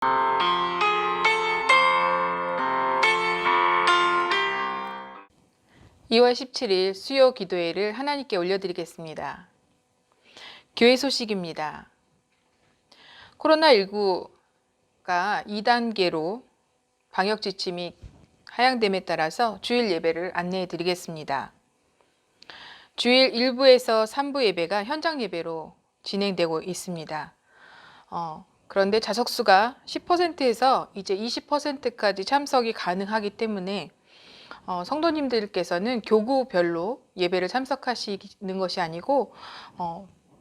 (2월 17일) 수요 기도회를 하나님께 올려드리겠습니다. 교회 소식입니다. 코로나19가 2단계로 방역 지침이 하향됨에 따라서 주일 예배를 안내해 드리겠습니다. 주일 1부에서 3부 예배가 현장 예배로 진행되고 있습니다. 그런데 자석수가 10%에서 이제 20%까지 참석이 가능하기 때문에 성도님들께서는 교구별로 예배를 참석하시는 것이 아니고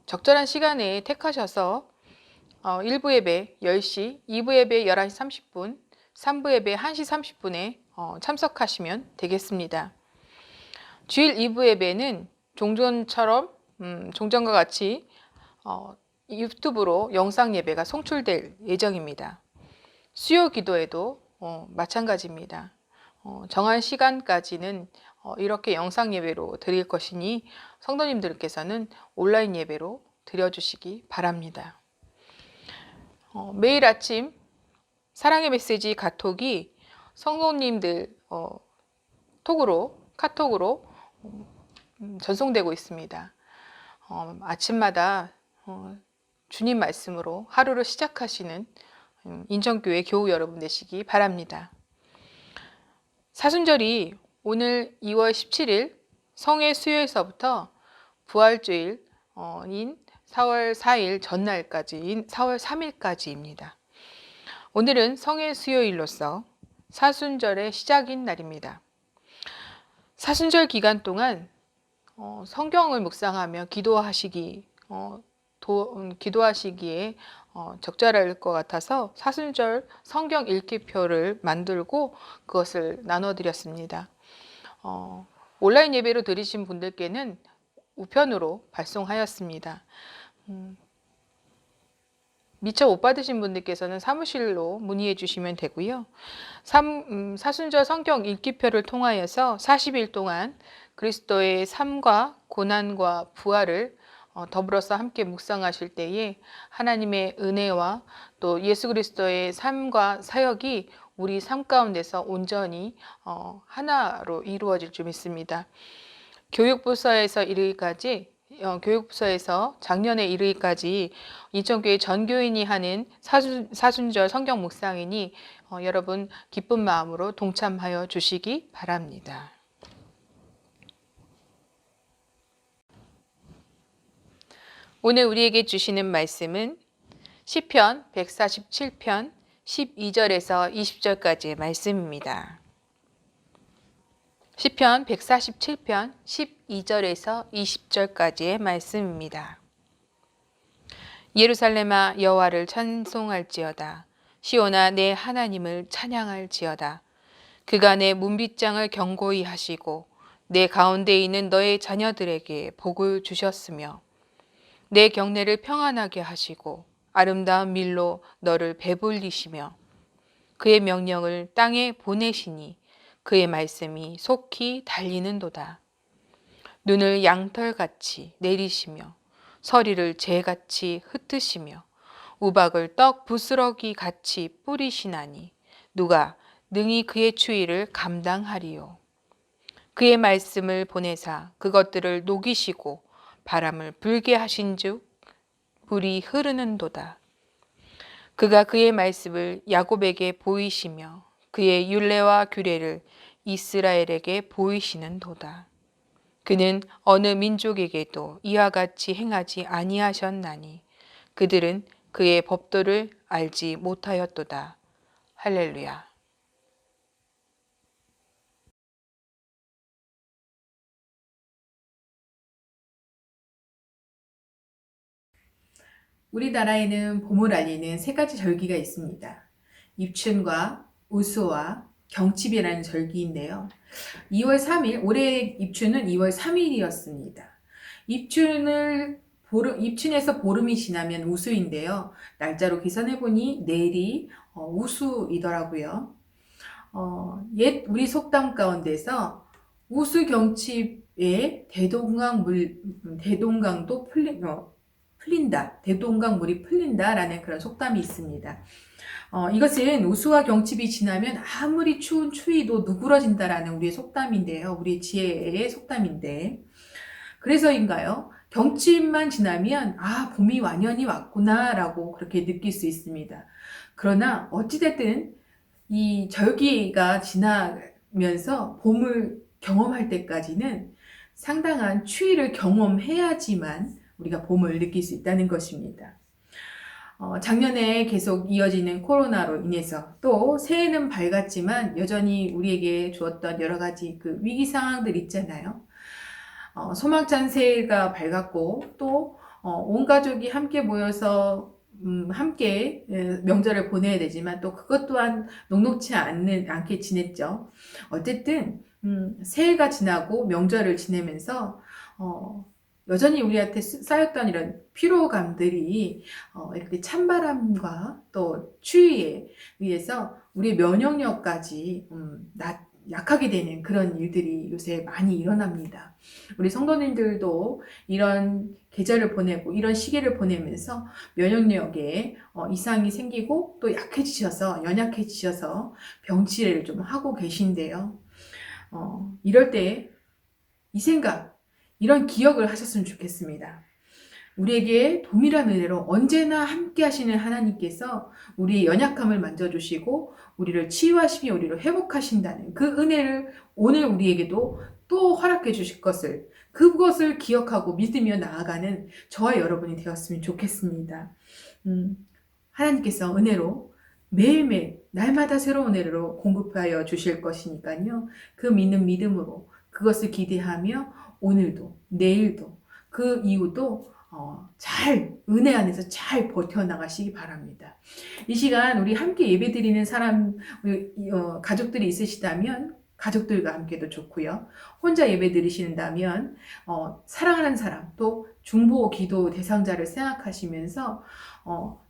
적절한 시간에 택하셔서 1부 예배 10시, 2부 예배 11시 30분, 3부 예배 1시 30분에 참석하시면 되겠습니다. 주일 2부 예배는 종전과 같이 유튜브로 영상 예배가 송출될 예정입니다. 수요 기도에도 마찬가지입니다. 정한 시간까지는 이렇게 영상 예배로 드릴 것이니 성도님들께서는 온라인 예배로 드려주시기 바랍니다. 매일 아침 사랑의 메시지 카톡이 성도님들 카톡으로 전송되고 있습니다. 아침마다 주님 말씀으로 하루를 시작하시는 인천교회 교우 여러분 되시기 바랍니다. 사순절이 오늘 2월 17일 성회 수요에서부터 부활주일인 4월 4일 전날까지인 4월 3일까지입니다. 오늘은 성회 수요일로서 사순절의 시작인 날입니다. 사순절 기간 동안 성경을 묵상하며 기도하시기에 적절할 것 같아서 사순절 성경 읽기표를 만들고 그것을 나눠드렸습니다. 온라인 예배로 드리신 분들께는 우편으로 발송하였습니다. 미처 못 받으신 분들께서는 사무실로 문의해 주시면 되고요. 사순절 성경 읽기표를 통하여서 40일 동안 그리스도의 삶과 고난과 부활을 더불어서 함께 묵상하실 때에 하나님의 은혜와 또 예수 그리스도의 삶과 사역이 우리 삶 가운데서 온전히 하나로 이루어질 줄 믿습니다. 교육부서에서 작년에 이르기까지 인천교회 전교인이 하는 사순절 성경 묵상이니 여러분 기쁜 마음으로 동참하여 주시기 바랍니다. 오늘 우리에게 주시는 말씀은 시편 147편 12절에서 20절까지의 말씀입니다. 시편 147편 12절에서 20절까지의 말씀입니다. 예루살렘아 여호와를 찬송할지어다. 시온아 내 하나님을 찬양할지어다. 그가 내 문빗장을 견고히 하시고 내 가운데 있는 너의 자녀들에게 복을 주셨으며 내 경내를 평안하게 하시고 아름다운 밀로 너를 배불리시며 그의 명령을 땅에 보내시니 그의 말씀이 속히 달리는도다. 눈을 양털같이 내리시며 서리를 재같이 흩으시며 우박을 떡 부스러기 같이 뿌리시나니 누가 능히 그의 추위를 감당하리요. 그의 말씀을 보내사 그것들을 녹이시고 바람을 불게 하신즉 불이 흐르는도다. 그가 그의 말씀을 야곱에게 보이시며 그의 율례와 규례를 이스라엘에게 보이시는도다. 그는 어느 민족에게도 이와 같이 행하지 아니하셨나니 그들은 그의 법도를 알지 못하였도다. 할렐루야. 우리나라에는 봄을 알리는 세 가지 절기가 있습니다. 입춘과 우수와 경칩이라는 절기인데요. 2월 3일, 올해 입춘은 2월 3일이었습니다. 입춘에서 보름이 지나면 우수인데요. 날짜로 계산해보니 내일이 우수이더라고요. 옛 우리 속담 가운데서 우수경칩에 대동강물이 풀린다라는 그런 속담이 있습니다. 이것은 우수와 경칩이 지나면 아무리 추운 추위도 누그러진다라는 우리의 속담인데요. 우리 지혜의 속담인데. 그래서인가요? 경칩만 지나면, 아, 봄이 완연히 왔구나라고 그렇게 느낄 수 있습니다. 그러나, 어찌됐든, 이 절기가 지나면서 봄을 경험할 때까지는 상당한 추위를 경험해야지만 우리가 봄을 느낄 수 있다는 것입니다. 작년에 계속 이어지는 코로나로 인해서 또 새해는 밝았지만 여전히 우리에게 주었던 여러 가지 그 위기 상황들 있잖아요. 소망찬 새해가 밝았고 또 온 가족이 함께 모여서 함께 명절을 보내야 되지만 또 그것 또한 녹록치 않게 지냈죠. 어쨌든 새해가 지나고 명절을 지내면서 여전히 우리한테 쌓였던 이런 피로감들이 이렇게 찬바람과 또 추위에 의해서 우리의 면역력까지 약하게 되는 그런 일들이 요새 많이 일어납니다. 우리 성도님들도 이런 계절을 보내고 이런 시기를 보내면서 면역력에 이상이 생기고 또 연약해지셔서 병치레를 좀 하고 계신데요. 이럴 때 이 생각, 이런 기억을 하셨으면 좋겠습니다. 우리에게 동일한 은혜로 언제나 함께 하시는 하나님께서 우리의 연약함을 만져주시고 우리를 치유하시며 우리를 회복하신다는 그 은혜를 오늘 우리에게도 또 허락해 주실 것을, 그것을 기억하고 믿으며 나아가는 저와 여러분이 되었으면 좋겠습니다. 하나님께서 은혜로 매일매일 날마다 새로운 은혜로 공급하여 주실 것이니까요. 그 믿는 믿음으로 그것을 기대하며 오늘도 내일도 그 이후도 은혜 안에서 잘 버텨나가시기 바랍니다. 이 시간 우리 함께 예배드리는 가족들이 있으시다면 가족들과 함께도 좋고요. 혼자 예배드리신다면 사랑하는 사람 또 중보 기도 대상자를 생각하시면서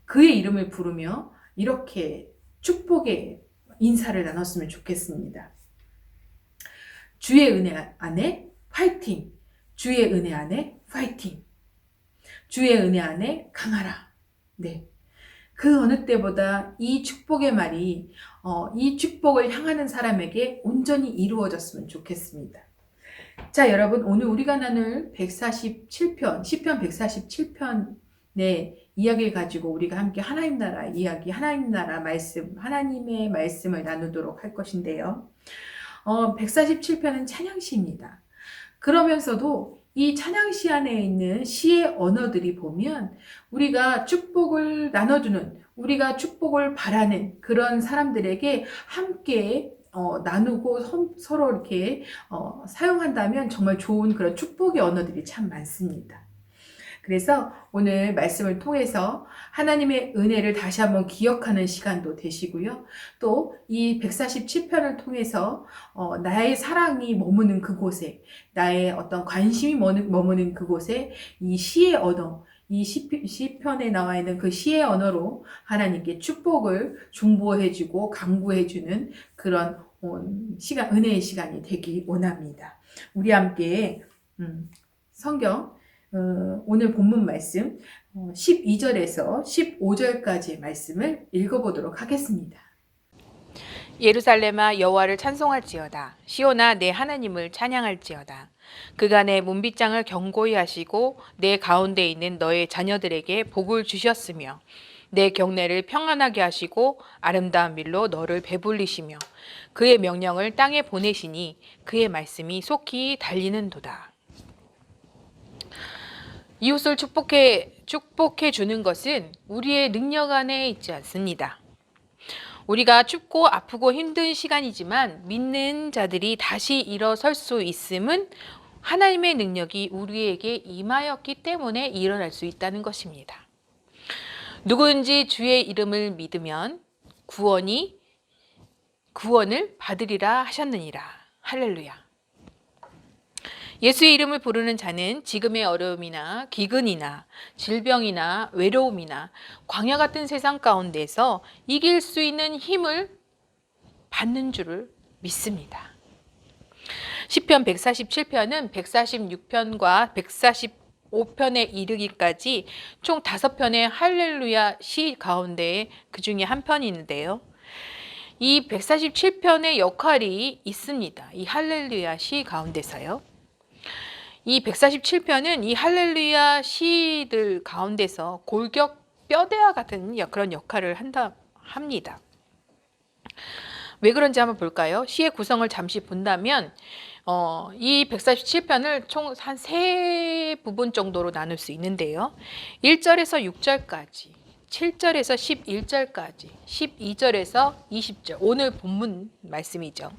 그의 이름을 부르며 이렇게 축복의 인사를 나눴으면 좋겠습니다. 주의 은혜 안에 파이팅! 주의 은혜 안에 파이팅! 주의 은혜 안에 강하라. 네. 그 어느 때보다 이 축복의 말이 이 축복을 향하는 사람에게 온전히 이루어졌으면 좋겠습니다. 자, 여러분, 오늘 우리가 나눌 147편, 시편 147편의 이야기를 가지고 우리가 함께 하나님 나라 이야기, 하나님 나라 말씀, 하나님의 말씀을 나누도록 할 것인데요. 147편은 찬양시입니다. 그러면서도 이 찬양시 안에 있는 시의 언어들이 보면 우리가 축복을 나눠주는, 우리가 축복을 바라는 그런 사람들에게 함께 나누고 서로 이렇게 사용한다면 정말 좋은 그런 축복의 언어들이 참 많습니다. 그래서 오늘 말씀을 통해서 하나님의 은혜를 다시 한번 기억하는 시간도 되시고요. 또 이 147편을 통해서 나의 사랑이 머무는 그곳에, 나의 어떤 관심이 머무는 그곳에 이 시의 언어, 이 시편에 나와 있는 그 시의 언어로 하나님께 축복을 중보해주고 강구해주는 그런 은혜의 시간이 되기 원합니다. 우리 함께 성경 오늘 본문 말씀 12절에서 15절까지의 말씀을 읽어보도록 하겠습니다. 예루살렘아 여호와를 찬송할지어다. 시온아 내 하나님을 찬양할지어다. 그가 내 문빗장을 견고히 하시고 내 가운데 있는 너의 자녀들에게 복을 주셨으며 내 경내를 평안하게 하시고 아름다운 밀로 너를 배불리시며 그의 명령을 땅에 보내시니 그의 말씀이 속히 달리는도다. 이웃을 축복해 주는 것은 우리의 능력 안에 있지 않습니다. 우리가 춥고 아프고 힘든 시간이지만 믿는 자들이 다시 일어설 수 있음은 하나님의 능력이 우리에게 임하였기 때문에 일어날 수 있다는 것입니다. 누구든지 주의 이름을 믿으면 구원을 받으리라 하셨느니라. 할렐루야. 예수의 이름을 부르는 자는 지금의 어려움이나 기근이나 질병이나 외로움이나 광야 같은 세상 가운데서 이길 수 있는 힘을 받는 줄을 믿습니다. 시편 147편은 146편과 5편에 이르기까지 총 5편의 할렐루야 시 가운데 그 중에 한 편이 있는데요. 이 147편의 역할이 있습니다. 이 할렐루야 시 가운데서요. 이 147편은 이 할렐루야 시들 가운데서 골격 뼈대와 같은 그런 역할을 합니다. 왜 그런지 한번 볼까요? 시의 구성을 잠시 본다면 이 147편을 총 한 세 부분 정도로 나눌 수 있는데요. 1절에서 6절까지, 7절에서 11절까지, 12절에서 20절, 오늘 본문 말씀이죠.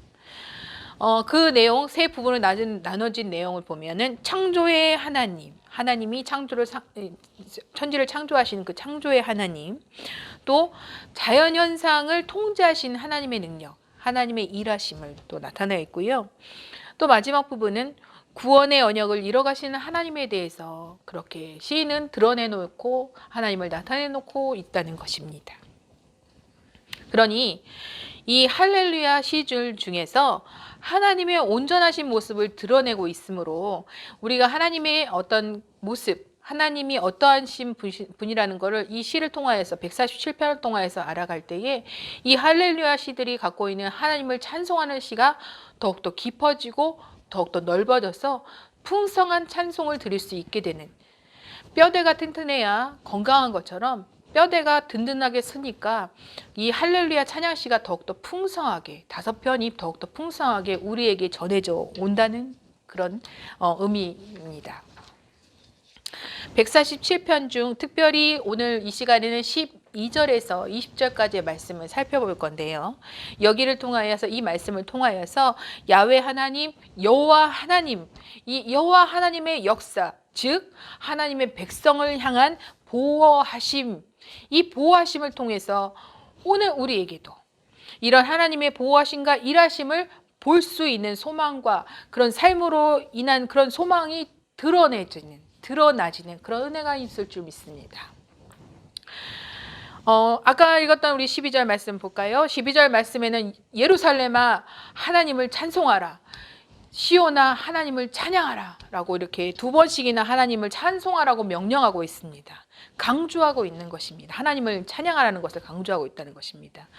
그 내용 세 부분으로 나눠진 내용을 보면은 창조의 하나님, 하나님이 천지를 창조하시는 그 창조의 하나님, 또 자연 현상을 통제하신 하나님의 능력, 하나님의 일하심을 또 나타내 있고요. 또 마지막 부분은 구원의 언약을 이뤄가시는 하나님에 대해서 그렇게 시인은 드러내놓고 하나님을 나타내놓고 있다는 것입니다. 그러니 이 할렐루야 시줄 중에서 하나님의 온전하신 모습을 드러내고 있으므로 우리가 하나님의 어떤 모습, 하나님이 어떠하신 분이라는 것을 이 시를 통하여서 147편을 통하여서 알아갈 때에 이 할렐루야 시들이 갖고 있는 하나님을 찬송하는 시가 더욱더 깊어지고 더욱더 넓어져서 풍성한 찬송을 드릴 수 있게 되는, 뼈대가 튼튼해야 건강한 것처럼 뼈대가 든든하게 쓰니까 이 할렐루야 찬양시가 더욱더 풍성하게, 5편이 더욱더 풍성하게 우리에게 전해져 온다는 그런 의미입니다. 147편 중 특별히 오늘 이 시간에는 12절에서 20절까지의 말씀을 살펴볼 건데요. 여기를 통하여서, 이 말씀을 통하여서 야훼 하나님, 여호와 하나님, 이 여호와 하나님의 역사, 즉 하나님의 백성을 향한 보호하심, 이 보호하심을 통해서 오늘 우리에게도 이런 하나님의 보호하심과 일하심을 볼 수 있는 소망과 그런 삶으로 인한 그런 소망이 드러나지는 그런 은혜가 있을 줄 믿습니다. 아까 읽었던 우리 12절 말씀 볼까요? 12절 말씀에는 예루살렘아 하나님을 찬송하라, 시온아 하나님을 찬양하라 라고 이렇게 2번씩이나 하나님을 찬송하라고 명령하고 있습니다. 강조하고 있는 것입니다. 하나님을 찬양하라는 것을 강조하고 있다는 것입니다.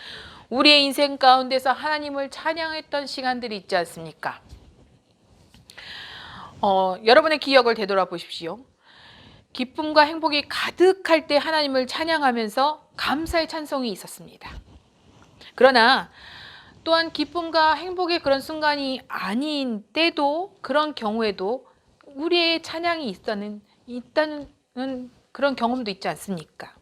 우리의 인생 가운데서 하나님을 찬양했던 시간들이 있지 않습니까? 여러분의 기억을 되돌아보십시오. 기쁨과 행복이 가득할 때 하나님을 찬양하면서 감사의 찬송이 있었습니다. 그러나 또한 기쁨과 행복의 그런 순간이 아닌 때도, 그런 경우에도 우리의 찬양이 있다는 그런 경험도 있지 않습니까?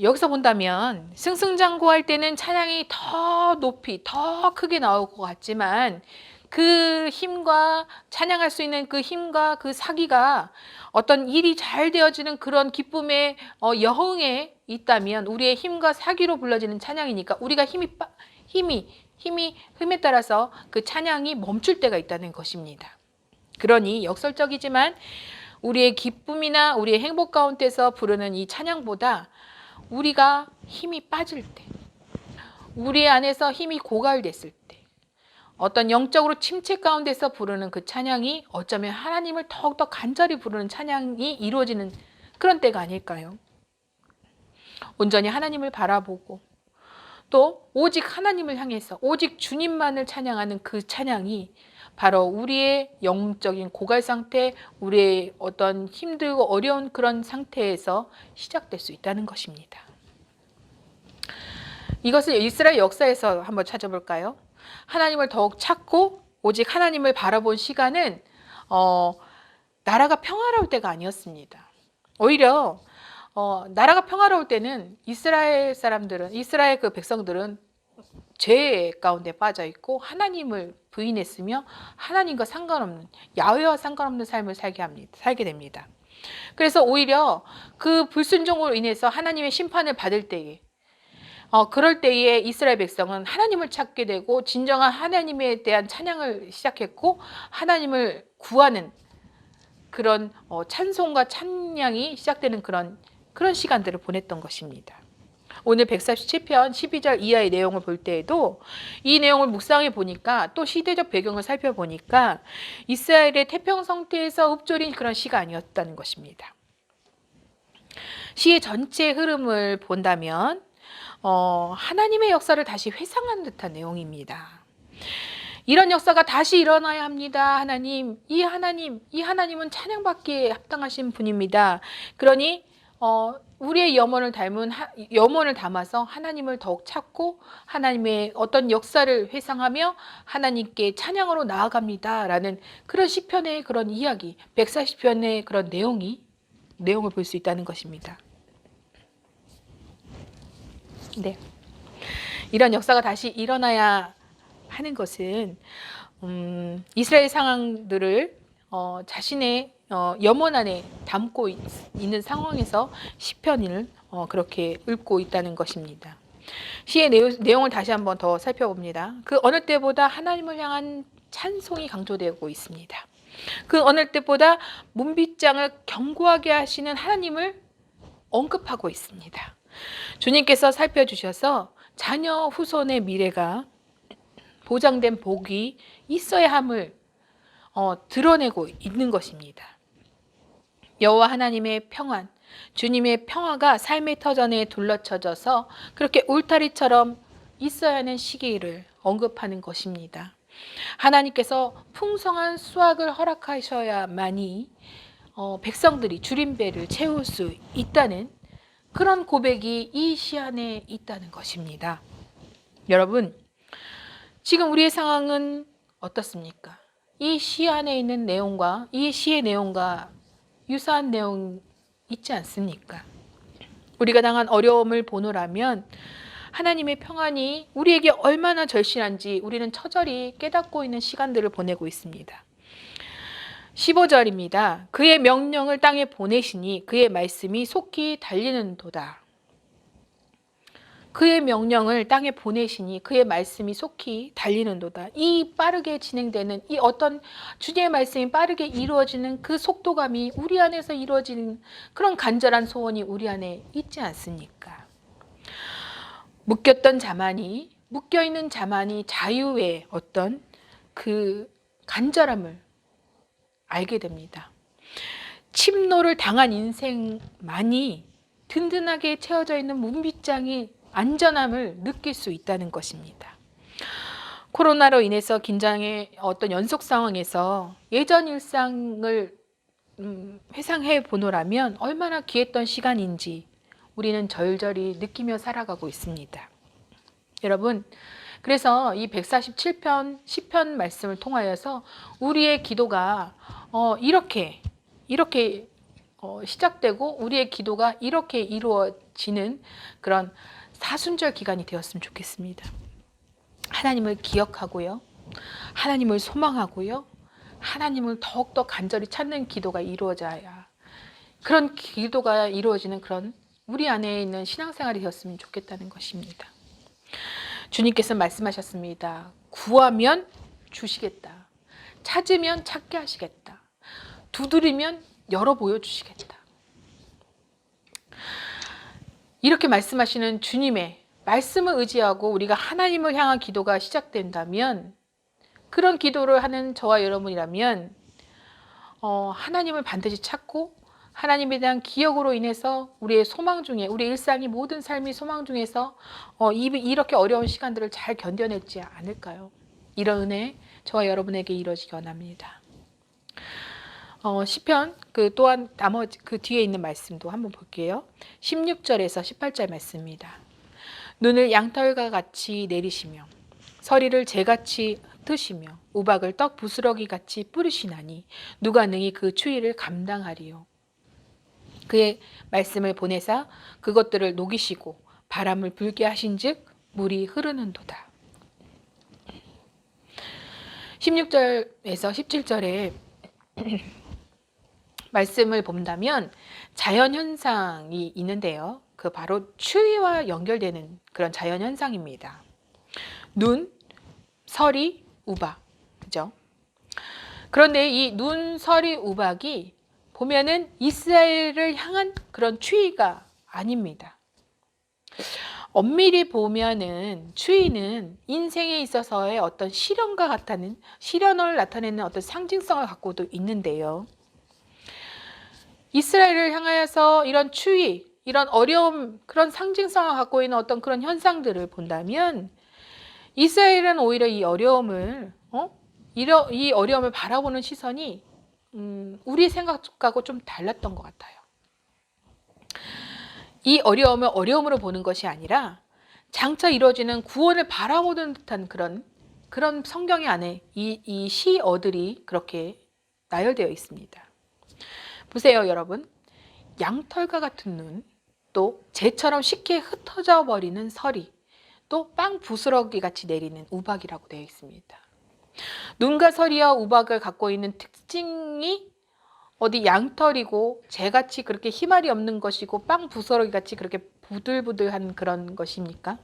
여기서 본다면 승승장구할 때는 찬양이 더 높이, 더 크게 나올 것 같지만 그 힘과, 찬양할 수 있는 그 힘과 그 사기가 어떤 일이 잘 되어지는 그런 기쁨의 여흥에 있다면 우리의 힘과 사기로 불러지는 찬양이니까 우리가 힘에 따라서 그 찬양이 멈출 때가 있다는 것입니다. 그러니 역설적이지만 우리의 기쁨이나 우리의 행복 가운데서 부르는 이 찬양보다 우리가 힘이 빠질 때, 우리 안에서 힘이 고갈됐을 때, 어떤 영적으로 침체 가운데서 부르는 그 찬양이 어쩌면 하나님을 더욱더 간절히 부르는 찬양이 이루어지는 그런 때가 아닐까요? 온전히 하나님을 바라보고 또 오직 하나님을 향해서 오직 주님만을 찬양하는 그 찬양이 바로 우리의 영적인 고갈 상태, 우리의 어떤 힘들고 어려운 그런 상태에서 시작될 수 있다는 것입니다. 이것을 이스라엘 역사에서 한번 찾아볼까요? 하나님을 더욱 찾고 오직 하나님을 바라본 시간은 나라가 평화로울 때가 아니었습니다. 오히려 나라가 평화로울 때는 이스라엘 그 백성들은 죄 가운데 빠져 있고 하나님을 부인했으며 하나님과 상관없는, 야훼와 상관없는 삶을 살게 됩니다. 그래서 오히려 그 불순종으로 인해서 하나님의 심판을 받을 때에, 그럴 때에 이스라엘 백성은 하나님을 찾게 되고 진정한 하나님에 대한 찬양을 시작했고 하나님을 구하는 그런 찬송과 찬양이 시작되는 그런 시간들을 보냈던 것입니다. 오늘 147편 12절 이하의 내용을 볼 때에도 이 내용을 묵상해 보니까 또 시대적 배경을 살펴보니까 이스라엘의 태평 상태에서 읊조린 그런 시가 아니었다는 것입니다. 시의 전체 흐름을 본다면 하나님의 역사를 다시 회상한 듯한 내용입니다. 이런 역사가 다시 일어나야 합니다. 이 하나님은 찬양받기에 합당하신 분입니다. 그러니 우리의 염원을 담아서 하나님을 더욱 찾고 하나님의 어떤 역사를 회상하며 하나님께 찬양으로 나아갑니다라는 그런 시편의 그런 이야기, 140편의 그런 내용을 볼 수 있다는 것입니다. 네. 이런 역사가 다시 일어나야 하는 것은 이스라엘 상황들을 자신의 염원 안에 담고 있는 상황에서 시편을 그렇게 읊고 있다는 것입니다. 시의 내용을 다시 한번 더 살펴봅니다. 그 어느 때보다 하나님을 향한 찬송이 강조되고 있습니다. 그 어느 때보다 문빗장을 견고하게 하시는 하나님을 언급하고 있습니다. 주님께서 살펴주셔서 자녀 후손의 미래가 보장된 복이 있어야 함을 드러내고 있는 것입니다. 여호와 하나님의 평안, 주님의 평화가 삶의 터전에 둘러쳐져서 그렇게 울타리처럼 있어야 하는 시기를 언급하는 것입니다. 하나님께서 풍성한 수확을 허락하셔야만이 백성들이 주림배를 채울 수 있다는 그런 고백이 이 시 안에 있다는 것입니다. 여러분, 지금 우리의 상황은 어떻습니까? 이 시 안에 있는 내용과 이 시의 내용과 유사한 내용 있지 않습니까? 우리가 당한 어려움을 보노라면 하나님의 평안이 우리에게 얼마나 절실한지 우리는 처절히 깨닫고 있는 시간들을 보내고 있습니다. 15절입니다. 그의 명령을 땅에 보내시니 그의 말씀이 속히 달리는도다. 그의 명령을 땅에 보내시니 그의 말씀이 속히 달리는도다. 이 빠르게 진행되는 이 어떤 주님의 말씀이 빠르게 이루어지는 그 속도감이 우리 안에서 이루어지는 그런 간절한 소원이 우리 안에 있지 않습니까? 묶여있는 자만이 자유의 어떤 그 간절함을 알게 됩니다. 침노를 당한 인생만이 든든하게 채워져 있는 문빗장이 안전함을 느낄 수 있다는 것입니다. 코로나로 인해서 긴장의 어떤 연속 상황에서 예전 일상을 회상해 보노라면 얼마나 귀했던 시간인지 우리는 절절히 느끼며 살아가고 있습니다. 여러분, 그래서 이 147편 시편 말씀을 통하여서 우리의 기도가 이렇게 시작되고 우리의 기도가 이렇게 이루어지는 그런 사순절 기간이 되었으면 좋겠습니다. 하나님을 기억하고요. 하나님을 소망하고요. 하나님을 더욱더 간절히 찾는 기도가 이루어져야 그런 기도가 이루어지는 그런 우리 안에 있는 신앙생활이 되었으면 좋겠다는 것입니다. 주님께서 말씀하셨습니다. 구하면 주시겠다. 찾으면 찾게 하시겠다. 두드리면 열어 보여주시겠다. 이렇게 말씀하시는 주님의 말씀을 의지하고 우리가 하나님을 향한 기도가 시작된다면 그런 기도를 하는 저와 여러분이라면 하나님을 반드시 찾고 하나님에 대한 기억으로 인해서 우리의 소망 중에 우리 일상이 모든 삶이 소망 중에서 이렇게 어려운 시간들을 잘 견뎌냈지 않을까요? 이런 은혜 저와 여러분에게 이루어지기 원합니다. 시편 또한 나머지 그 뒤에 있는 말씀도 한번 볼게요. 16절에서 18절 말씀입니다. 눈을 양털과 같이 내리시며 서리를 재같이 흩으시며 우박을 떡 부스러기 같이 뿌리시나니 누가 능히 그 추위를 감당하리요. 그의 말씀을 보내사 그것들을 녹이시고 바람을 불게 하신즉 물이 흐르는도다. 16절에서 17절에 말씀을 본다면 자연현상이 있는데요. 그 바로 추위와 연결되는 그런 자연현상입니다. 눈, 서리, 우박. 그죠? 그런데 이 눈, 서리, 우박이 보면은 이스라엘을 향한 그런 추위가 아닙니다. 엄밀히 보면은 추위는 인생에 있어서의 어떤 시련을 나타내는 어떤 상징성을 갖고도 있는데요. 이스라엘을 향하여서 이런 추위, 이런 어려움, 그런 상징성을 갖고 있는 어떤 그런 현상들을 본다면 이스라엘은 오히려 이 어려움을 바라보는 시선이 우리 생각하고 좀 달랐던 것 같아요. 이 어려움을 어려움으로 보는 것이 아니라 장차 이루어지는 구원을 바라보는 듯한 그런 성경의 안에 이 시어들이 그렇게 나열되어 있습니다. 보세요, 여러분. 양털과 같은 눈, 또 재처럼 쉽게 흩어져 버리는 서리, 또 빵 부스러기 같이 내리는 우박이라고 되어 있습니다. 눈과 서리와 우박을 갖고 있는 특징이 어디 양털이고 재같이 그렇게 희말이 없는 것이고 빵 부스러기 같이 그렇게 부들부들한 그런 것입니까?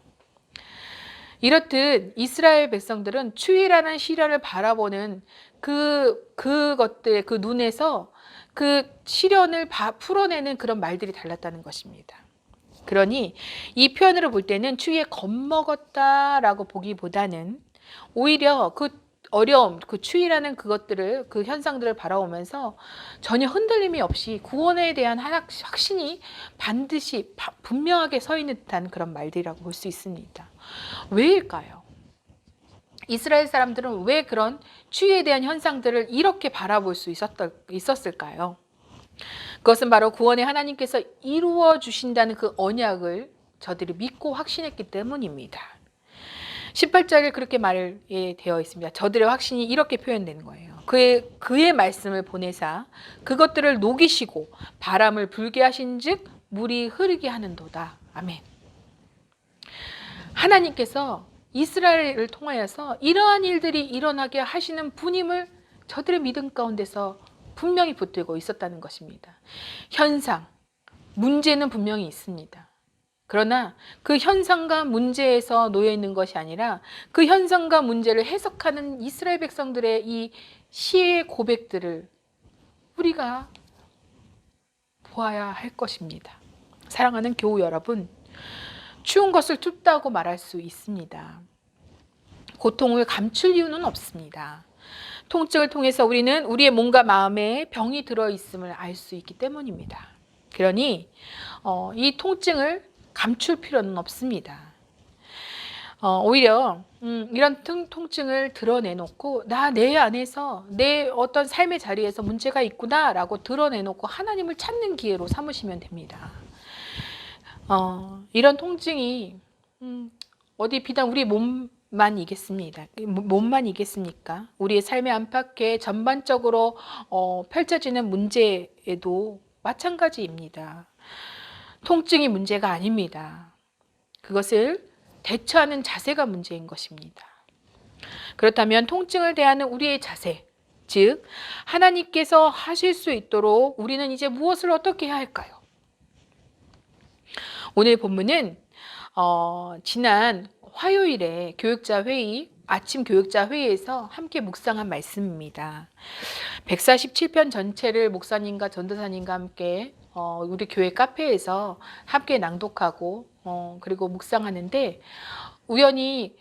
이렇듯 이스라엘 백성들은 추위라는 시련을 바라보는 그것들, 그 눈에서 그 시련을 풀어내는 그런 말들이 달랐다는 것입니다. 그러니 이 표현으로 볼 때는 추위에 겁먹었다라고 보기보다는 오히려 그 어려움, 그 추위라는 그 현상들을 바라보면서 전혀 흔들림이 없이 구원에 대한 확신이 반드시 분명하게 서 있는 듯한 그런 말들이라고 볼 수 있습니다. 왜일까요? 이스라엘 사람들은 왜 그런 추위에 대한 현상들을 이렇게 바라볼 수 있었을까요? 그것은 바로 구원의 하나님께서 이루어 주신다는 그 언약을 저들이 믿고 확신했기 때문입니다. 18절에 그렇게 되어 있습니다. 저들의 확신이 이렇게 표현되는 거예요. 그의 말씀을 보내사 그것들을 녹이시고 바람을 불게 하신즉 물이 흐르게 하는도다. 아멘. 하나님께서 이스라엘을 통하여서 이러한 일들이 일어나게 하시는 분임을 저들의 믿음 가운데서 분명히 붙들고 있었다는 것입니다. 현상, 문제는 분명히 있습니다. 그러나 그 현상과 문제에서 놓여 있는 것이 아니라 그 현상과 문제를 해석하는 이스라엘 백성들의 이 시의 고백들을 우리가 보아야 할 것입니다. 사랑하는 교우 여러분, 추운 것을 춥다고 말할 수 있습니다. 고통을 감출 이유는 없습니다. 통증을 통해서 우리는 우리의 몸과 마음에 병이 들어있음을 알 수 있기 때문입니다. 그러니 이 통증을 감출 필요는 없습니다. 오히려 이런 통증을 드러내놓고 내 안에서 내 어떤 삶의 자리에서 문제가 있구나라고 드러내놓고 하나님을 찾는 기회로 삼으시면 됩니다. 이런 통증이 어디 비단 우리 몸만 이겠습니까? 우리의 삶의 안팎에 전반적으로 펼쳐지는 문제에도 마찬가지입니다. 통증이 문제가 아닙니다. 그것을 대처하는 자세가 문제인 것입니다. 그렇다면 통증을 대하는 우리의 자세, 즉 하나님께서 하실 수 있도록 우리는 이제 무엇을 어떻게 해야 할까요? 오늘 본문은 지난 화요일에 아침 교육자 회의에서 함께 묵상한 말씀입니다. 147편 전체를 목사님과 전도사님과 함께 우리 교회 카페에서 함께 낭독하고 그리고 묵상하는데 우연히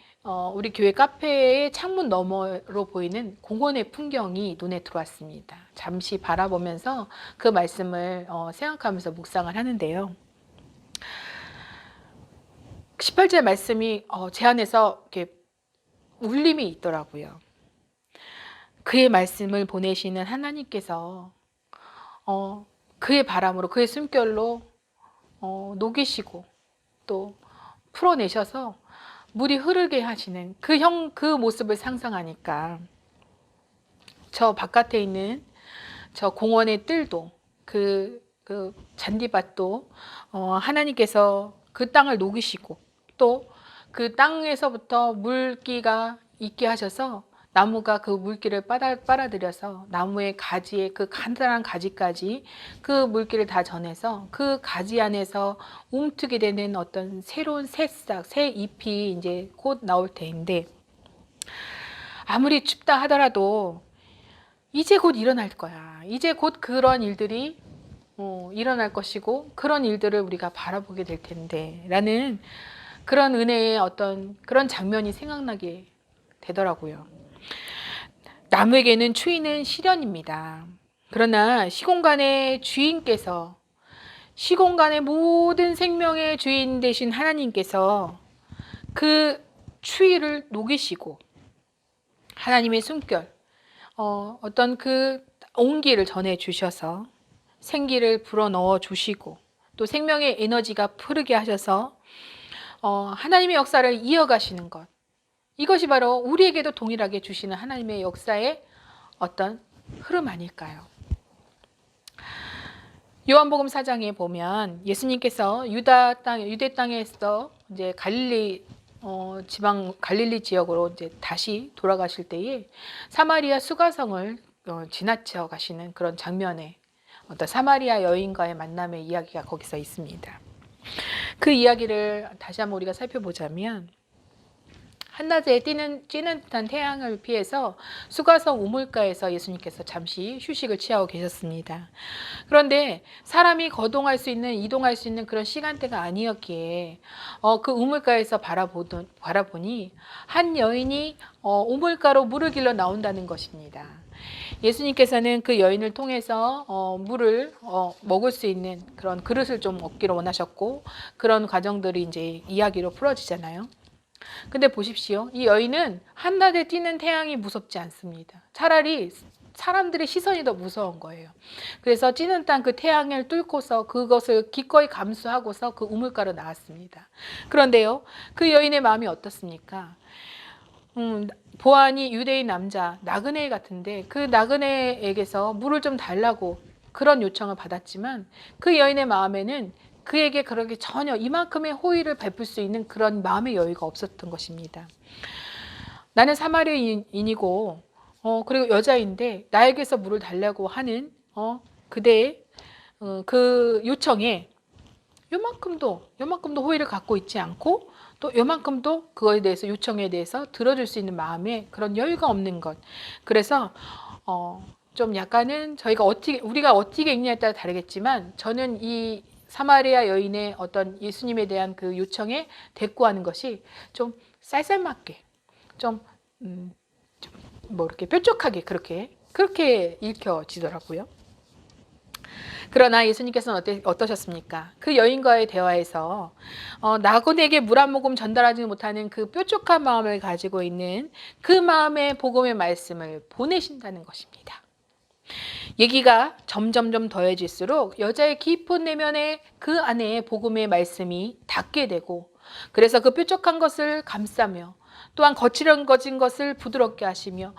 우리 교회 카페의 창문 너머로 보이는 공원의 풍경이 눈에 들어왔습니다. 잠시 바라보면서 그 말씀을 생각하면서 묵상을 하는데요. 18절 말씀이 제 안에서 이렇게 울림이 있더라고요. 그의 말씀을 보내시는 하나님께서 그의 바람으로 그의 숨결로 녹이시고 또 풀어내셔서 물이 흐르게 하시는 그 모습을 상상하니까 저 바깥에 있는 저 공원의 뜰도 그 잔디밭도 하나님께서 그 땅을 녹이시고 또 그 땅에서부터 물기가 있게 하셔서 나무가 그 물기를 빨아들여서 나무의 가지에 그 간단한 가지까지 그 물기를 다 전해서 그 가지 안에서 움트게 되는 어떤 새로운 새싹, 새 잎이 이제 곧 나올 때인데 아무리 춥다 하더라도 이제 곧 일어날 거야. 이제 곧 그런 일들이 일어날 것이고 그런 일들을 우리가 바라보게 될 텐데 라는 그런 은혜의 어떤 그런 장면이 생각나게 되더라고요. 나무에게는 추위는 시련입니다. 그러나 시공간의 주인께서, 시공간의 모든 생명의 주인 되신 하나님께서 그 추위를 녹이시고 하나님의 숨결, 어떤 그 온기를 전해 주셔서 생기를 불어넣어 주시고 또 생명의 에너지가 흐르게 하셔서 하나님의 역사를 이어가시는 것, 이것이 바로 우리에게도 동일하게 주시는 하나님의 역사의 어떤 흐름 아닐까요? 요한복음 4장에 보면 예수님께서 유대 땅에서 이제 갈릴리 지방 갈릴리 지역으로 이제 다시 돌아가실 때에 사마리아 수가성을 지나쳐 가시는 그런 장면에 어떤 사마리아 여인과의 만남의 이야기가 거기서 있습니다. 그 이야기를 다시 한번 우리가 살펴보자면 한낮에 찌는 듯한 태양을 피해서 수가성 우물가에서 예수님께서 잠시 휴식을 취하고 계셨습니다. 그런데 사람이 이동할 수 있는 그런 시간대가 아니었기에 그 우물가에서 바라보니 한 여인이 우물가로 물을 길러 나온다는 것입니다. 예수님께서는 그 여인을 통해서 물을 먹을 수 있는 그런 그릇을 좀 얻기를 원하셨고, 그런 과정들이 이제 이야기로 풀어지잖아요. 근데 보십시오. 이 여인은 한낮에 띄는 태양이 무섭지 않습니다. 차라리 사람들의 시선이 더 무서운 거예요. 그래서 찌는 듯한 그 태양을 뚫고서 그것을 기꺼이 감수하고서 그 우물가로 나왔습니다. 그런데요, 그 여인의 마음이 어떻습니까? 보아하니 유대인 남자 나그네 같은데 그 나그네에게서 물을 좀 달라고 그런 요청을 받았지만 그 여인의 마음에는 그에게 그렇게 전혀 이만큼의 호의를 베풀 수 있는 그런 마음의 여유가 없었던 것입니다. 나는 사마리아인이고 그리고 여자인데 나에게서 물을 달라고 하는 그대의 그 요청에 요만큼도 호의를 갖고 있지 않고 또 요만큼도 그거에 대해서 요청에 대해서 들어줄 수 있는 마음에 그런 여유가 없는 것. 그래서 좀 약간은 우리가 어떻게 읽냐에 따라 다르겠지만 저는 이 사마리아 여인의 어떤 예수님에 대한 그 요청에 대꾸하는 것이 좀 쌀쌀맞게 좀 뭐 이렇게 뾰족하게 그렇게 읽혀지더라고요. 그러나 예수님께서는 어떠셨습니까? 그 여인과의 대화에서 나그네에게 물 한 모금 전달하지 못하는 그 뾰족한 마음을 가지고 있는 그 마음의 복음의 말씀을 보내신다는 것입니다. 얘기가 점점점 더해질수록 여자의 깊은 내면에 그 안에 복음의 말씀이 닿게 되고, 그래서 그 뾰족한 것을 감싸며 또한 거칠어진 것을 부드럽게 하시며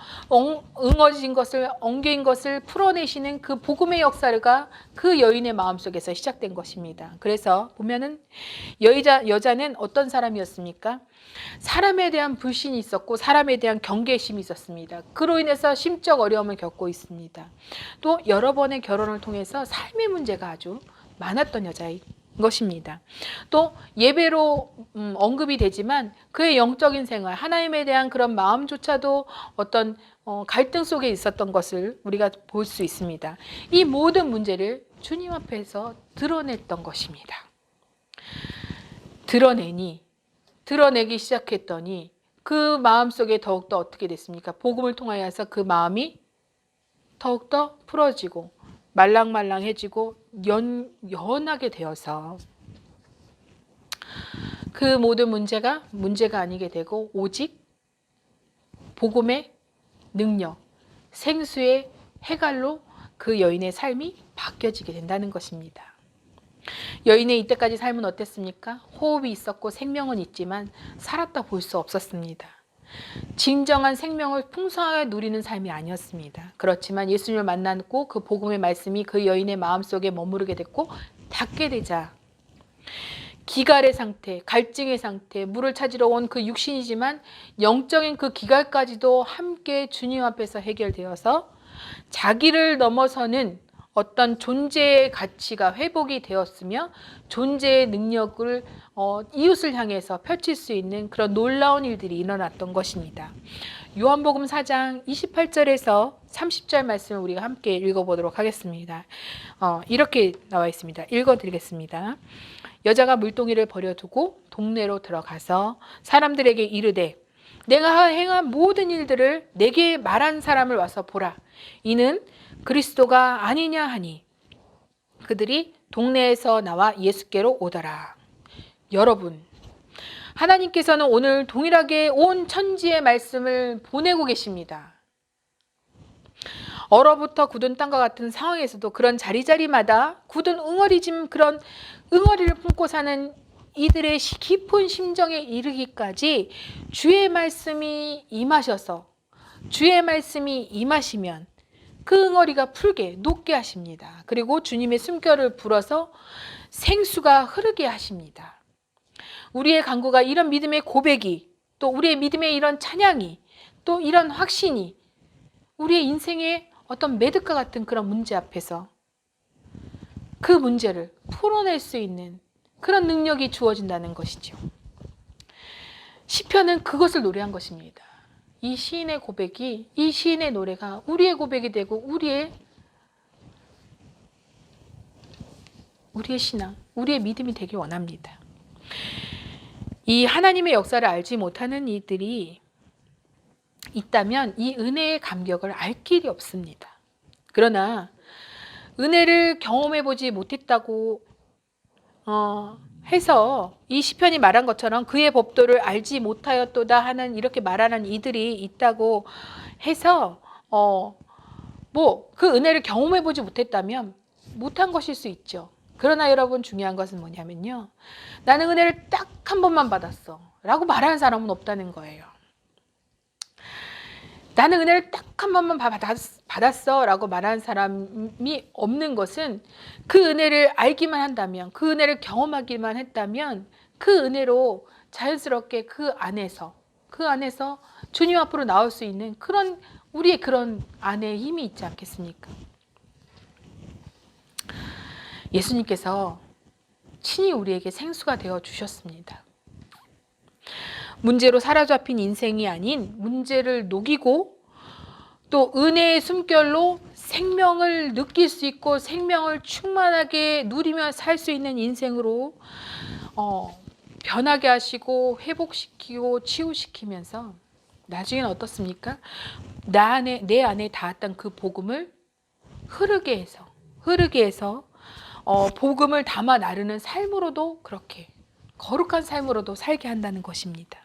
응어진 것을 엉겨인 것을 풀어내시는 그 복음의 역사가 그 여인의 마음속에서 시작된 것입니다. 그래서 보면은 여자는 어떤 사람이었습니까? 사람에 대한 불신이 있었고 사람에 대한 경계심이 있었습니다. 그로 인해서 심적 어려움을 겪고 있습니다. 또 여러 번의 결혼을 통해서 삶의 문제가 아주 많았던 여자인 것입니다. 또 예배로 언급이 되지만 그의 영적인 생활, 하나님에 대한 그런 마음조차도 어떤 갈등 속에 있었던 것을 우리가 볼 수 있습니다. 이 모든 문제를 주님 앞에서 드러냈던 것입니다. 드러내기 시작했더니 그 마음속에 더욱더 어떻게 됐습니까? 복음을 통하여서 그 마음이 더욱더 풀어지고 말랑말랑해지고 연하게 되어서 그 모든 문제가 아니게 되고 오직 복음의 능력, 생수의 해갈로 그 여인의 삶이 바뀌어지게 된다는 것입니다. 여인의 이때까지 삶은 어땠습니까? 호흡이 있었고 생명은 있지만 살았다 볼 수 없었습니다. 진정한 생명을 풍성하게 누리는 삶이 아니었습니다. 그렇지만 예수님을 만났고 그 복음의 말씀이 그 여인의 마음속에 머무르게 됐고 닿게 되자 기갈의 상태, 갈증의 상태, 물을 찾으러 온 그 육신이지만 영적인 그 기갈까지도 함께 주님 앞에서 해결되어서 자기를 넘어서는 어떤 존재의 가치가 회복이 되었으며 존재의 능력을 이웃을 향해서 펼칠 수 있는 그런 놀라운 일들이 일어났던 것입니다. 요한복음 4장 28절에서 30절 말씀을 우리가 함께 읽어보도록 하겠습니다. 이렇게 나와 있습니다. 읽어드리겠습니다. 여자가 물동이를 버려두고 동네로 들어가서 사람들에게 이르되 내가 행한 모든 일들을 내게 말한 사람을 와서 보라. 이는 그리스도가 아니냐 하니 그들이 동네에서 나와 예수께로 오더라. 여러분, 하나님께서는 오늘 동일하게 온 천지의 말씀을 보내고 계십니다. 얼어붙어 굳은 땅과 같은 상황에서도 그런 자리자리마다 굳은 응어리짐 그런 응어리를 품고 사는 이들의 깊은 심정에 이르기까지 주의 말씀이 임하셔서 주의 말씀이 임하시면 그 응어리가 풀게 녹게 하십니다. 그리고 주님의 숨결을 불어서 생수가 흐르게 하십니다. 우리의 간구가 이런 믿음의 고백이 또 우리의 믿음의 이런 찬양이 또 이런 확신이 우리의 인생의 어떤 매듭과 같은 그런 문제 앞에서 그 문제를 풀어낼 수 있는 그런 능력이 주어진다는 것이죠. 시편은 그것을 노래한 것입니다. 이 시인의 고백이 이 시인의 노래가 우리의 고백이 되고 우리의 신앙, 우리의 믿음이 되길 원합니다. 이 하나님의 역사를 알지 못하는 이들이 있다면 이 은혜의 감격을 알 길이 없습니다. 그러나 은혜를 경험해 보지 못했다고 해서 이 시편이 말한 것처럼 그의 법도를 알지 못하였도다 하는 이렇게 말하는 이들이 있다고 해서 그 은혜를 경험해 보지 못했다면 못한 것일 수 있죠. 그러나 여러분 중요한 것은 뭐냐면요. 나는 은혜를 딱 한 번만 받았어 라고 말하는 사람은 없다는 거예요. 나는 은혜를 딱 한 번만 받았어 라고 말하는 사람이 없는 것은 그 은혜를 알기만 한다면 그 은혜를 경험하기만 했다면 그 은혜로 자연스럽게 그 안에서 주님 앞으로 나올 수 있는 그런 우리의 그런 안에 힘이 있지 않겠습니까? 예수님께서 친히 우리에게 생수가 되어 주셨습니다. 문제로 사로잡힌 인생이 아닌 문제를 녹이고 또 은혜의 숨결로 생명을 느낄 수 있고 생명을 충만하게 누리며 살 수 있는 인생으로 변하게 하시고 회복시키고 치유시키면서 나중에는 어떻습니까? 내 안에 닿았던 그 복음을 흐르게 해서 복음을 담아 나르는 삶으로도 그렇게 거룩한 삶으로도 살게 한다는 것입니다.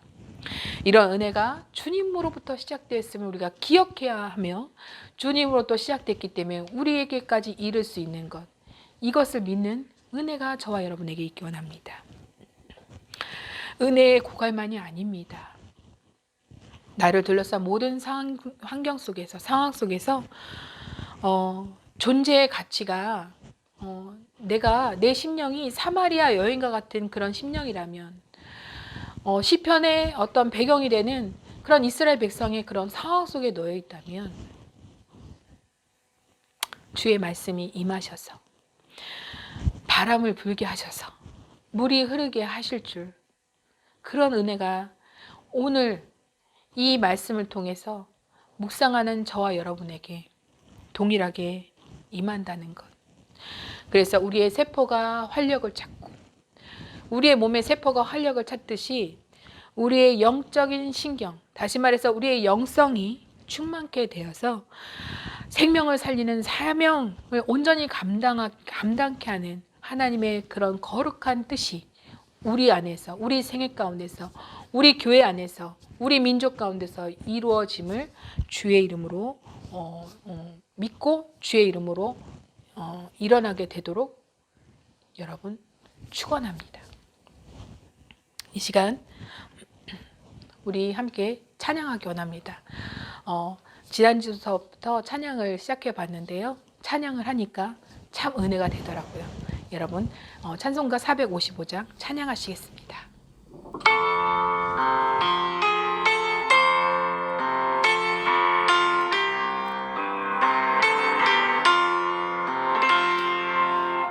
이런 은혜가 주님으로부터 시작되었음을 우리가 기억해야 하며 주님으로부터 시작됐기 때문에 우리에게까지 이를 수 있는 것, 이것을 믿는 은혜가 저와 여러분에게 있기 원합니다. 은혜의 고갈만이 아닙니다. 나를 둘러싼 모든 환경 속에서 상황 속에서 존재의 가치가 내 심령이 사마리아 여인과 같은 그런 심령이라면 시편의 어떤 배경이 되는 그런 이스라엘 백성의 그런 상황 속에 놓여 있다면 주의 말씀이 임하셔서 바람을 불게 하셔서 물이 흐르게 하실 줄 그런 은혜가 오늘 이 말씀을 통해서 묵상하는 저와 여러분에게 동일하게 임한다는 것. 그래서 우리의 세포가 활력을 찾고 우리의 몸의 세포가 활력을 찾듯이 우리의 영적인 신경, 다시 말해서 우리의 영성이 충만케 되어서 생명을 살리는 사명을 온전히 감당케 하는 하나님의 그런 거룩한 뜻이 우리 안에서, 우리 생애 가운데서, 우리 교회 안에서, 우리 민족 가운데서 이루어짐을 주의 이름으로 믿고 주의 이름으로 일어나게 되도록 여러분 축원합니다. 이 시간 우리 함께 찬양하기 원합니다. 지난주부터 찬양을 시작해 봤는데요. 찬양을 하니까 참 은혜가 되더라고요. 여러분 찬송가 455장 찬양하시겠습니다.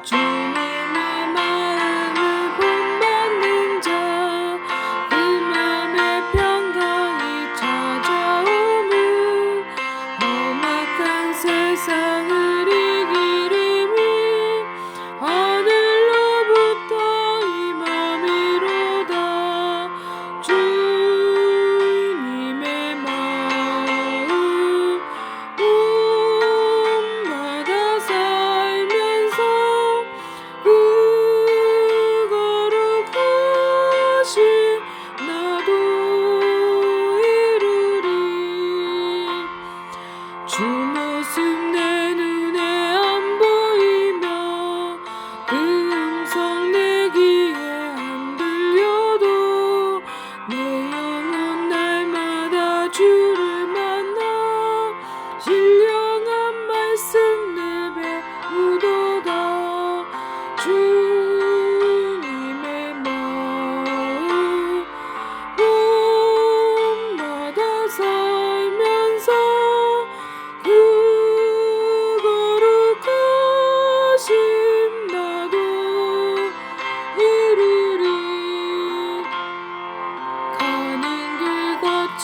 주님의 마음을 본받는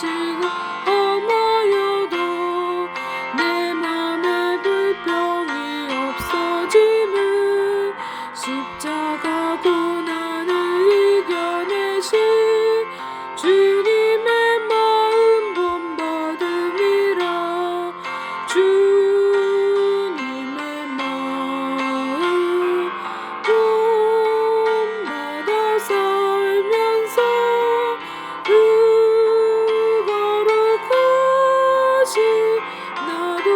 지금 험하여도 내 맘에 불평이 없어짐을 십자가 고난을 이겨내신 주님의 마음 본받음이라. 주님의 마음 본받아 살면서 그 거룩하신 나도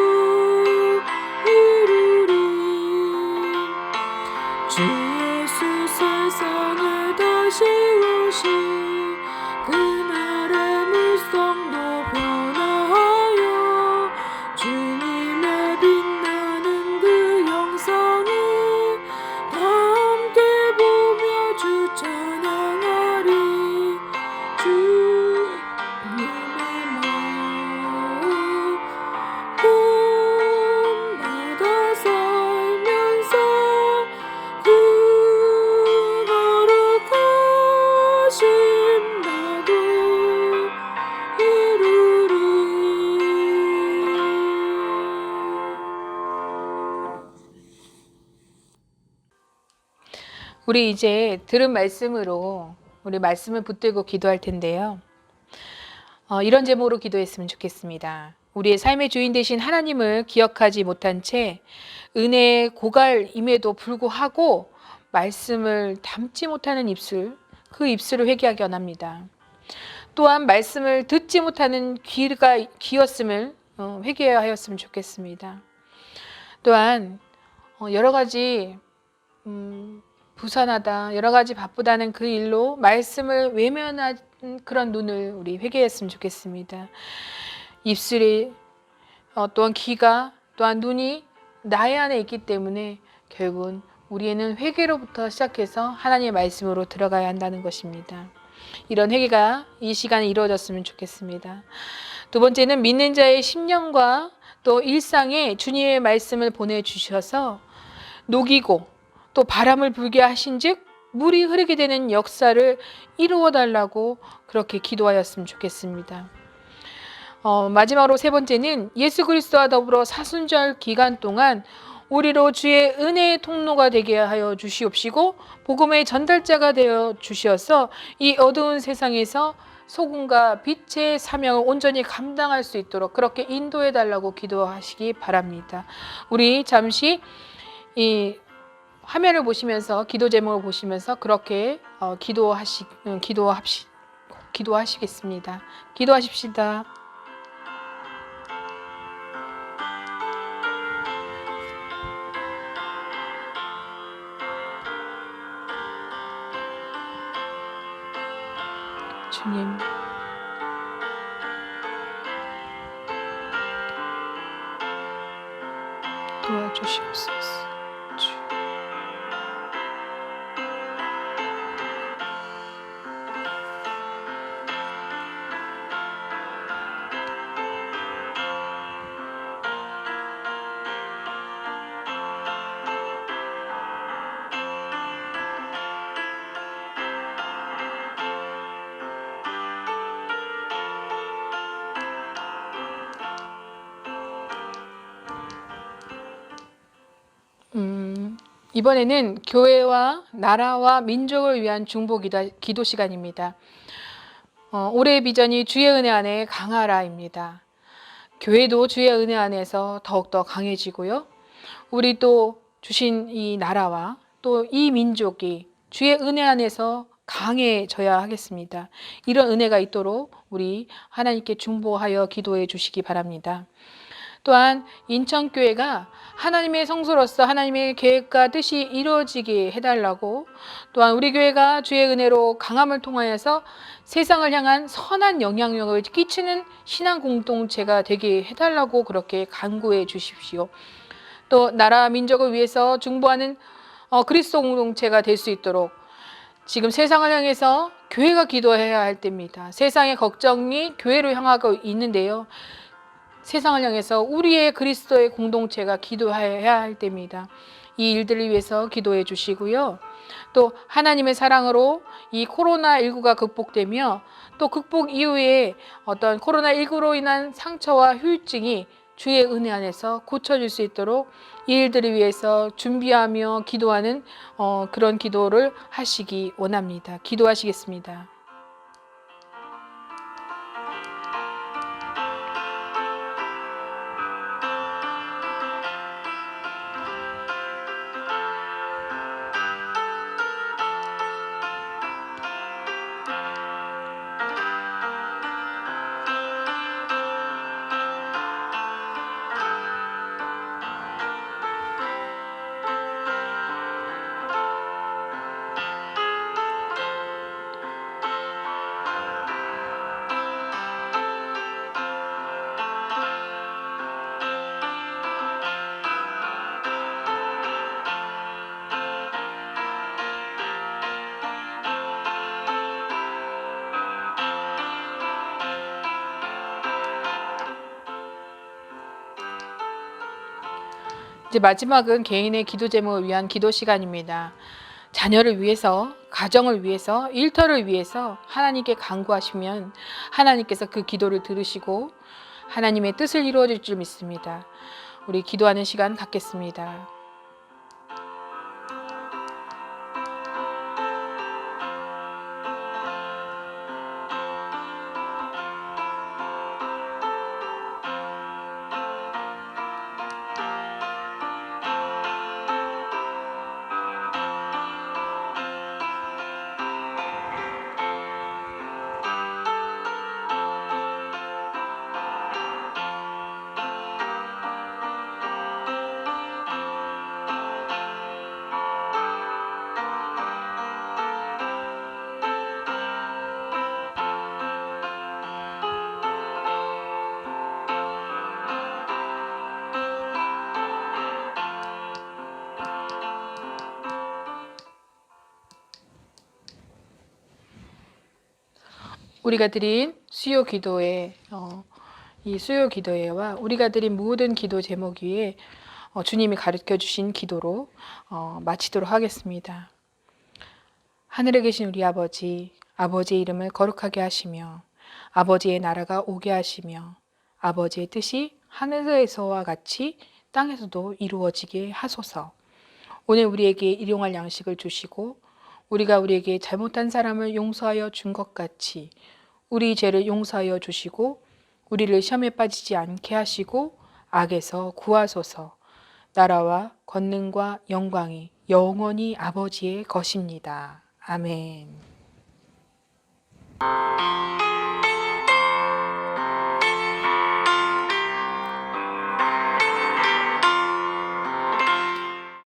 이루리. 주 예수 세상에 다시 오시 그날의 물성도 변화하여 주님의 빛나는 그 영상을 다 함께 보며 주 찬양하리. 주님의 마음 본받아 살면서 그 거룩하신 나도 이루리. 우리 이제 들은 말씀으로 우리 말씀을 붙들고 기도할 텐데요. 이런 제목으로 기도했으면 좋겠습니다. 우리의 삶의 주인 되신 하나님을 기억하지 못한 채 은혜의 고갈임에도 불구하고 말씀을 담지 못하는 입술, 그 입술을 회개하기 원합니다. 또한 말씀을 듣지 못하는 귀가 귀였음을 회개하였으면 좋겠습니다. 또한 여러 가지 부산하다, 여러 가지 바쁘다는 그 일로 말씀을 외면한 그런 눈을 우리 회개했으면 좋겠습니다. 입술이 또한 귀가 또한 눈이 나의 안에 있기 때문에 결국은 우리는 회개로부터 시작해서 하나님의 말씀으로 들어가야 한다는 것입니다. 이런 회개가 이 시간에 이루어졌으면 좋겠습니다. 두 번째는 믿는 자의 심령과 또 일상에 주님의 말씀을 보내주셔서 녹이고 또 바람을 불게 하신즉 물이 흐르게 되는 역사를 이루어 달라고 그렇게 기도하였으면 좋겠습니다. 마지막으로 세 번째는 예수 그리스도와 더불어 사순절 기간 동안 우리로 주의 은혜의 통로가 되게 하여 주시옵시고 복음의 전달자가 되어 주시어서 이 어두운 세상에서 소금과 빛의 사명을 온전히 감당할 수 있도록 그렇게 인도해 달라고 기도하시기 바랍니다. 우리 잠시 화면을 보시면서 기도 제목을 보시면서 그렇게 기도하시겠습니다. 기도하십시다. 주님, 도와주시옵소서. 이번에는 교회와 나라와 민족을 위한 중보 기도 시간입니다. 올해의 비전이 주의 은혜 안에 강하라입니다. 교회도 주의 은혜 안에서 더욱더 강해지고요. 우리 또 주신 이 나라와 또 이 민족이 주의 은혜 안에서 강해져야 하겠습니다. 이런 은혜가 있도록 우리 하나님께 중보하여 기도해 주시기 바랍니다. 또한 인천교회가 하나님의 성소로서 하나님의 계획과 뜻이 이루어지게 해달라고, 또한 우리 교회가 주의 은혜로 강함을 통하여서 세상을 향한 선한 영향력을 끼치는 신앙 공동체가 되게 해달라고 그렇게 간구해 주십시오. 또 나라 민족을 위해서 중보하는 그리스도 공동체가 될 수 있도록 지금 세상을 향해서 교회가 기도해야 할 때입니다. 세상의 걱정이 교회로 향하고 있는데요. 세상을 향해서 우리의 그리스도의 공동체가 기도해야 할 때입니다. 이 일들을 위해서 기도해 주시고요. 또 하나님의 사랑으로 이 코로나19가 극복되며 또 극복 이후에 어떤 코로나19로 인한 상처와 후유증이 주의 은혜 안에서 고쳐질 수 있도록 이 일들을 위해서 준비하며 기도하는 그런 기도를 하시기 원합니다. 기도하시겠습니다. 이제 마지막은 개인의 기도 제목을 위한 기도 시간입니다. 자녀를 위해서, 가정을 위해서, 일터를 위해서 하나님께 간구하시면 하나님께서 그 기도를 들으시고 하나님의 뜻을 이루어 줄 줄 믿습니다. 우리 기도하는 시간 갖겠습니다. 우리가 드린 수요 기도회, 이 수요 기도회와 우리가 드린 모든 기도 제목 위에 주님이 가르쳐 주신 기도로 마치도록 하겠습니다. 하늘에 계신 우리 아버지, 아버지의 이름을 거룩하게 하시며 아버지의 나라가 오게 하시며 아버지의 뜻이 하늘에서와 같이 땅에서도 이루어지게 하소서. 오늘 우리에게 일용할 양식을 주시고 우리가 우리에게 잘못한 사람을 용서하여 준 것 같이 우리 죄를 용서하여 주시고 우리를 시험에 빠지지 않게 하시고 악에서 구하소서. 나라와 권능과 영광이 영원히 아버지의 것입니다. 아멘.